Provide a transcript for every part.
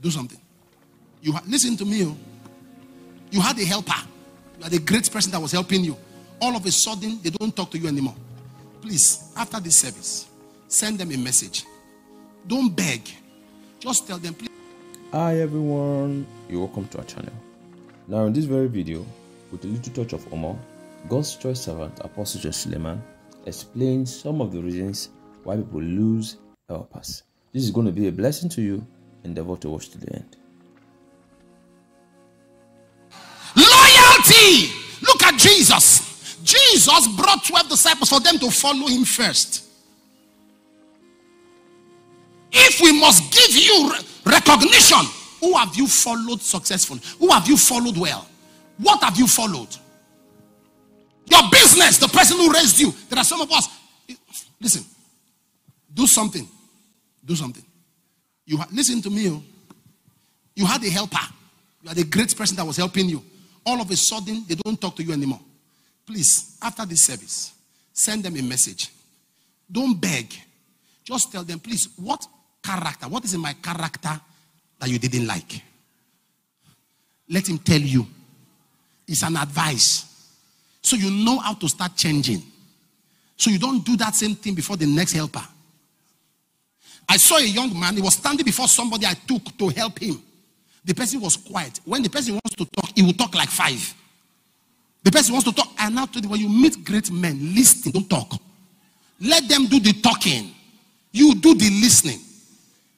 Do something. Listen to me. You had a helper. You had a great person that was helping you. All of a sudden, they don't talk to you anymore. Please, after this service, send them a message. Don't beg. Just tell them, please. Hi everyone, you're welcome to our channel. Now in this very video, with a little touch of humor, God's choice servant, Apostle Suleman, explains some of the reasons why people lose helpers. This is going to be a blessing to you. Endeavor to watch to the end. Loyalty! Look at Jesus. Jesus brought 12 disciples for them to follow him first. If we must give you recognition, who have you followed successfully? Who have you followed well? What have you followed? Your business, the person who raised you. There are some of us. Listen, do something. Do something. Listen to me. You had a helper. You had a great person that was helping you. All of a sudden, they don't talk to you anymore. Please, after this service, send them a message. Don't beg. Just tell them, please, what is in my character that you didn't like? Let him tell you. It's an advice. So you know how to start changing. So you don't do that same thing before the next helper. I saw a young man, he was standing before somebody I took to help him. The person was quiet. When the person wants to talk, he will talk like 5. The person wants to talk. And now today, when you meet great men, listen, don't talk. Let them do the talking. You do the listening.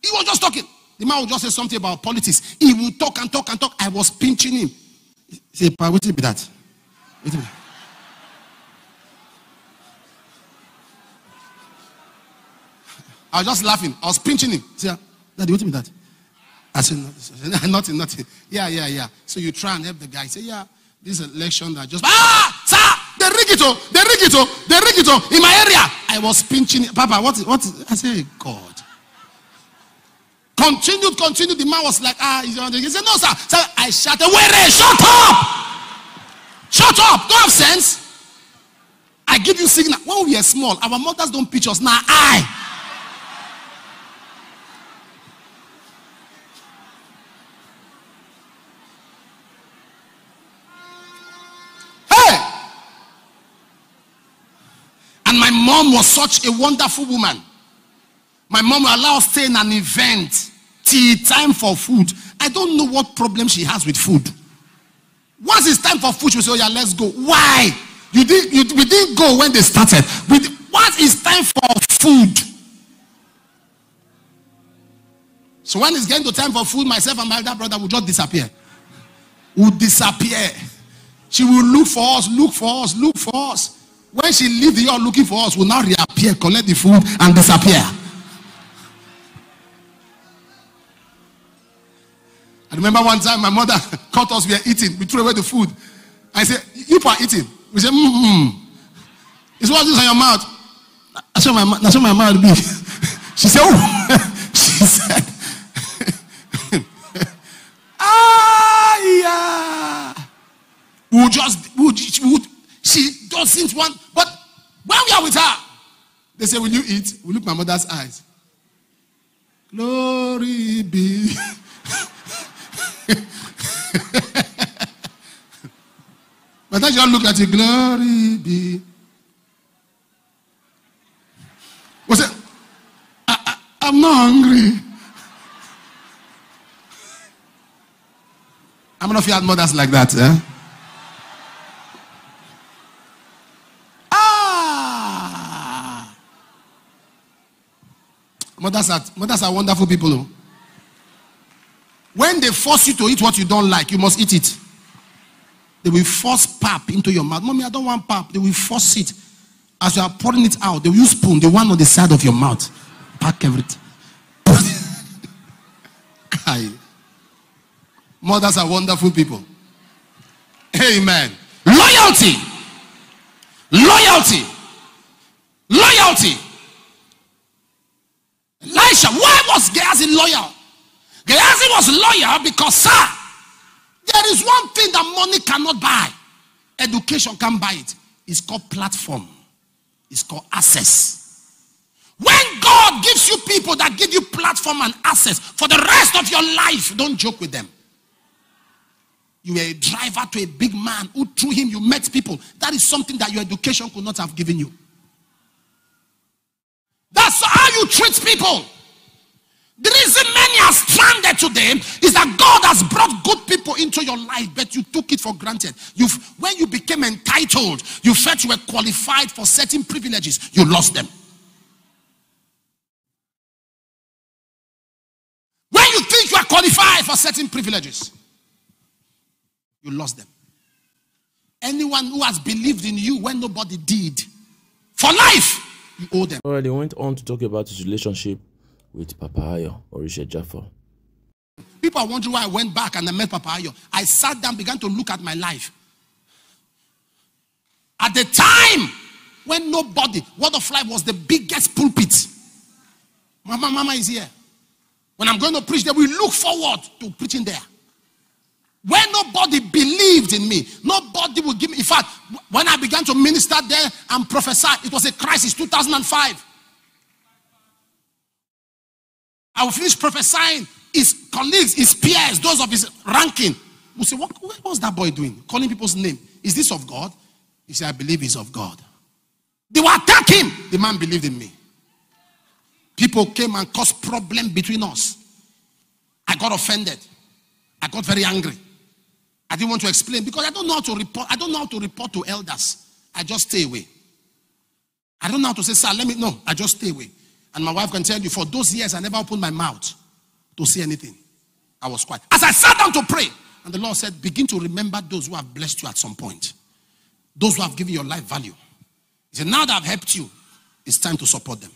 He was just talking. The man will just say something about politics. He will talk and talk and talk. I was pinching him. He said, "Pa, wait a minute that. Wait a minute." I was just laughing. I was pinching him. He said, "Daddy, wait a minute that." I said, nothing. Yeah. So you try and help the guy. Say, yeah, this election that just, sir, they rig it in my area. I was pinching it. Papa, what is, I say, God. Continued. The man was like, he said, no, sir. So I shouted, wait, shut up. Don't have sense. I give you signal. When we are small, our mothers don't pitch us. Now, And my mom was such a wonderful woman. My mom will allow us to stay in an event till time for food. I don't know what problem she has with food. Once it's time for food, she will say, oh yeah, let's go. Why? We didn't go when they started. Once it's time for food. So when it's getting to time for food, myself and my elder brother will just disappear. She will look for us. When she leaves the yard looking for us, will now reappear, collect the food, and disappear. I remember one time my mother caught us, we were eating. We threw away the food. I said, you are eating. We said, It's what's this on your mouth? That's what my mouth be. She said, oh. She said, she doesn't want, but when we are with her, they say, will you eat? We look at my mother's eyes. Glory be. But then you look at you, glory be. Was it? I'm not hungry. How many of you had mothers like that? Eh? Mothers are wonderful people. No? When they force you to eat what you don't like, you must eat it. They will force pap into your mouth. Mommy, I don't want pap. They will force it. As you are pouring it out, they will use spoon, the one on the side of your mouth. Pack everything. Mothers are wonderful people. Amen. Loyalty. Elisha, why was Gehazi loyal? Gehazi was loyal because, sir, there is one thing that money cannot buy. Education can't buy it. It's called platform. It's called access. When God gives you people that give you platform and access for the rest of your life, don't joke with them. You were a driver to a big man who through him you met people. That is something that your education could not have given you. That's how you treat people. The reason many are stranded today is that God has brought good people into your life, but you took it for granted. When you became entitled, you felt you were qualified for certain privileges, you lost them. When you think you are qualified for certain privileges, you lost them. Anyone who has believed in you when nobody did, for life, you owe them. Alright, they went on to talk about his relationship with Papa Ayo, Oritsejafor. People are wondering why I went back and I met Papa Ayo. I sat down, began to look at my life. At the time when nobody, Word of Life was the biggest pulpit. Mama is here. When I'm going to preach there, we look forward to preaching there. When nobody believed in me, nobody would give me. In fact, when I began to minister there and prophesy, it was a crisis, 2005. I will finish prophesying. His colleagues, his peers, those of his ranking will say, what was that boy doing? Calling people's name. Is this of God? He said, I believe it's of God. They were attacking. The man believed in me. People came and caused problem between us. I got offended. I got very angry. I didn't want to explain because I don't know how to report. I don't know how to report to elders. I just stay away. I don't know how to say, sir, no, I just stay away. And my wife can tell you, for those years, I never opened my mouth to say anything. I was quiet. As I sat down to pray, and the Lord said, begin to remember those who have blessed you at some point. Those who have given your life value. He said, now that I've helped you, it's time to support them.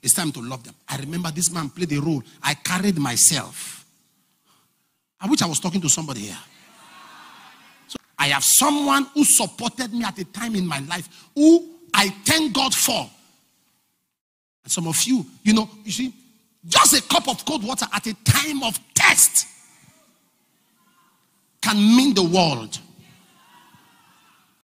It's time to love them. I remember this man played a role. I carried myself. I wish I was talking to somebody here. So I have someone who supported me at a time in my life, who I thank God for. And some of you, you see, just a cup of cold water at a time of test can mean the world.